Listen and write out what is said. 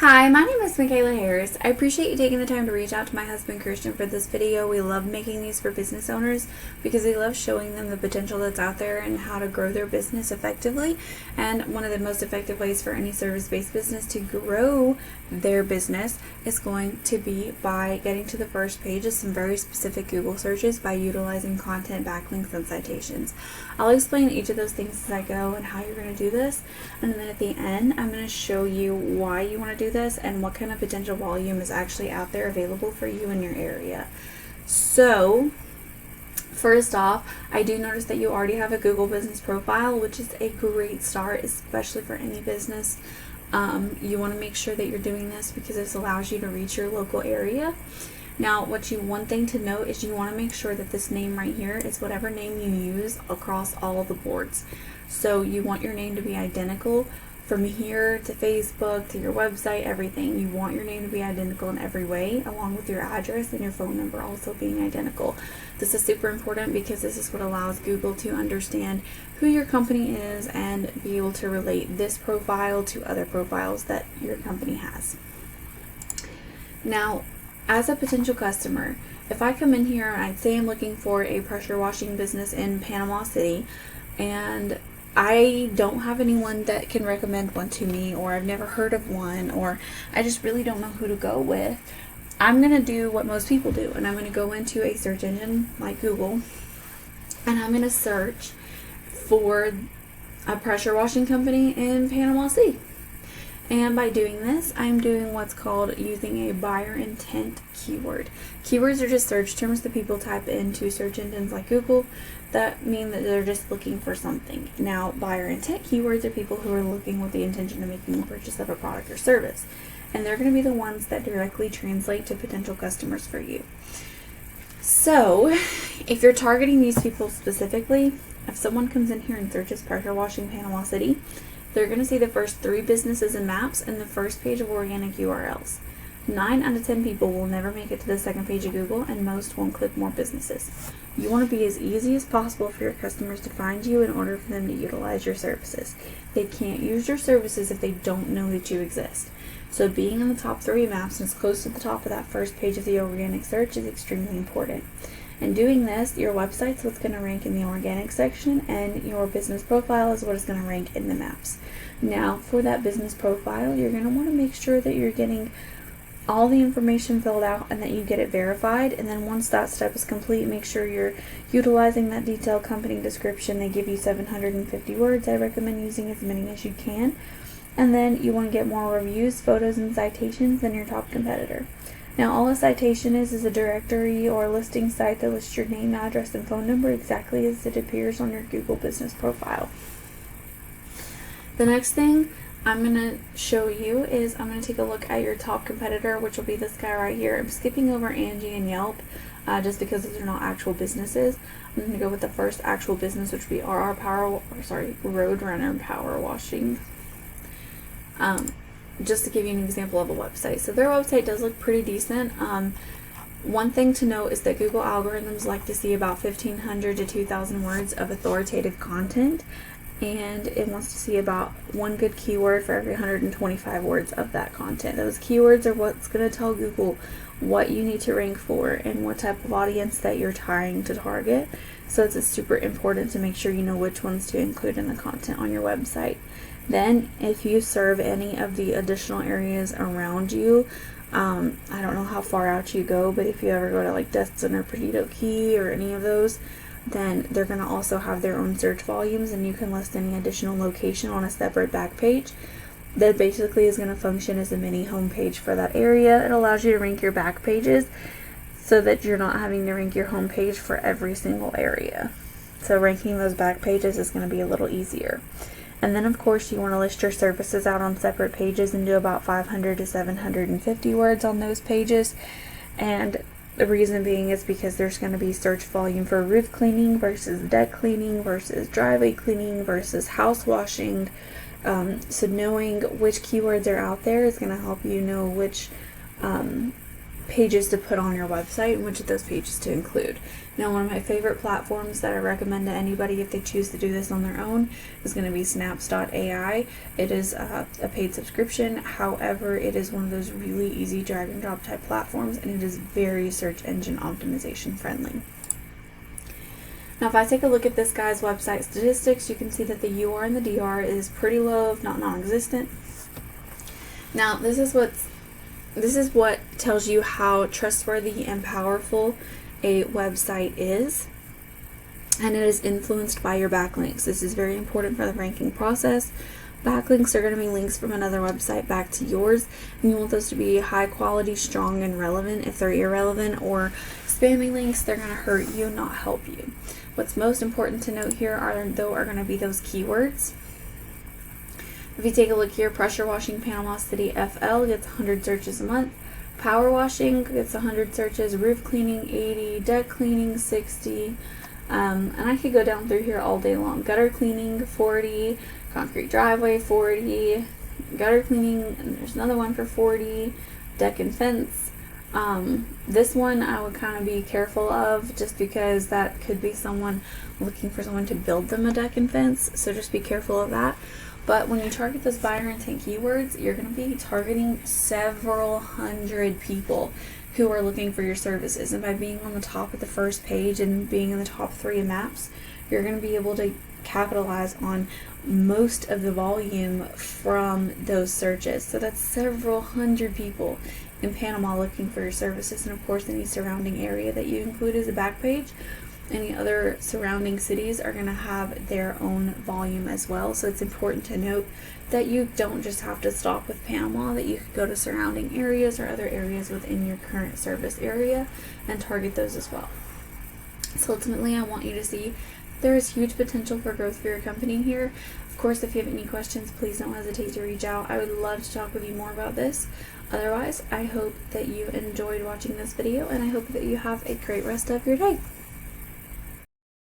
Hi, my name is Michaela Harris. I appreciate you taking the time to reach out to my husband Christian for this video. We love making these for business owners because we love showing them the potential that's out there and how to grow their business effectively. And one of the most effective ways for any service-based business to grow their business is going to be by getting to the first page of some very specific Google searches by utilizing content, backlinks, and citations. I'll explain each of those things as I go and how you're going to do this. And then at the end, I'm going to show you why you want to do this and what kind of potential volume is actually out there available for you in your area. So first off, I do notice that you already have a Google business profile, which is a great start, especially for any business. You want to make sure that you're doing this because this allows you to reach your local area. Now, one thing to note is you want to make sure that this name right here is whatever name you use across all of the boards. So you want your name to be identical from here to Facebook to your website, everything. You want your name to be identical in every way, along with your address and your phone number also being identical. This is super important because this is what allows Google to understand who your company is and be able to relate this profile to other profiles that your company has. Now, as a potential customer, if I come in here and I'd say I'm looking for a pressure washing business in Panama City, and I don't have anyone that can recommend one to me, or I've never heard of one, or I just really don't know who to go with, I'm going to do what most people do, and I'm going to go into a search engine like Google, and I'm going to search for a pressure washing company in Panama City. And by doing this, I'm doing what's called using a buyer intent keyword. Keywords are just search terms that people type into search engines like Google that mean that they're just looking for something. Now, buyer intent keywords are people who are looking with the intention of making a purchase of a product or service. And they're going to be the ones that directly translate to potential customers for you. So, if you're targeting these people specifically, if someone comes in here and searches pressure washing Panama City, they're going to see the first 3 businesses and maps and the first page of organic URLs. 9 out of 10 people will never make it to the second page of Google, and most won't click more businesses. You want to be as easy as possible for your customers to find you in order for them to utilize your services. They can't use your services if they don't know that you exist. So being in the top 3 maps and as close to the top of that first page of the organic search is extremely important. In doing this, your website's what's going to rank in the organic section, and your business profile is what is going to rank in the maps. Now, for that business profile, you're going to want to make sure that you're getting all the information filled out and that you get it verified. And then once that step is complete, make sure you're utilizing that detailed company description. They give you 750 words. I recommend using as many as you can. And then you want to get more reviews, photos, and citations than your top competitor. Now, all a citation is a directory or listing site that lists your name, address, and phone number exactly as it appears on your Google business profile. The next thing I'm going to show you is I'm going to take a look at your top competitor, which will be this guy right here. I'm skipping over Angie and Yelp just because those are not actual businesses. I'm going to go with the first actual business, which would be Roadrunner Power Washing. Just to give you an example of a website. So their website does look pretty decent. One thing to note is that Google algorithms like to see about 1,500 to 2,000 words of authoritative content, and it wants to see about 1 good keyword for every 125 words of that content. Those keywords are what's going to tell Google what you need to rank for and what type of audience that you're trying to target. So it's super important to make sure you know which ones to include in the content on your website. Then, if you serve any of the additional areas around you, I don't know how far out you go, but if you ever go to like Destin or Perdido Key or any of those, then they're going to also have their own search volumes, and you can list any additional location on a separate back page. That basically is going to function as a mini home page for that area. It allows you to rank your back pages so that you're not having to rank your home page for every single area. So ranking those back pages is going to be a little easier. And then, of course, you want to list your services out on separate pages and do about 500 to 750 words on those pages. And the reason being is because there's going to be search volume for roof cleaning versus deck cleaning versus driveway cleaning versus house washing. So knowing which keywords are out there is going to help you know which pages to put on your website and which of those pages to include. Now, one of my favorite platforms that I recommend to anybody if they choose to do this on their own is going to be Snaps.ai. It is a paid subscription. However, it is one of those really easy drag and drop type platforms, and it is very search engine optimization friendly. Now, if I take a look at this guy's website statistics, you can see that the UR and the DR is pretty low, if not non-existent. Now, this is what tells you how trustworthy and powerful a website is, and it is influenced by your backlinks. This is very important for the ranking process. Backlinks are going to be links from another website back to yours, and you want those to be high quality, strong, and relevant. If they're irrelevant or spammy links, they're going to hurt you, not help you. What's most important to note here are going to be those keywords. If you take a look here, pressure washing Panama City FL gets 100 searches a month. Power washing gets 100 searches. Roof cleaning 80. Deck cleaning 60. And I could go down through here all day long. Gutter cleaning 40. Concrete driveway 40. Gutter cleaning, and there's another one for 40. Deck and fence. This one I would kind of be careful of, just because that could be someone looking for someone to build them a deck and fence. So just be careful of that. But when you target those buyer intent keywords, you're going to be targeting several hundred people who are looking for your services. And by being on the top of the first page and being in the top 3 maps, you're going to be able to capitalize on most of the volume from those searches. So that's several hundred people in Panama looking for your services. And of course, any surrounding area that you include as a back page, any other surrounding cities are going to have their own volume as well. So it's important to note that you don't just have to stop with Panama, that you could go to surrounding areas or other areas within your current service area and target those as well. So ultimately, I want you to see there is huge potential for growth for your company here. Of course, if you have any questions, please don't hesitate to reach out. I would love to talk with you more about this. Otherwise, I hope that you enjoyed watching this video, and I hope that you have a great rest of your day.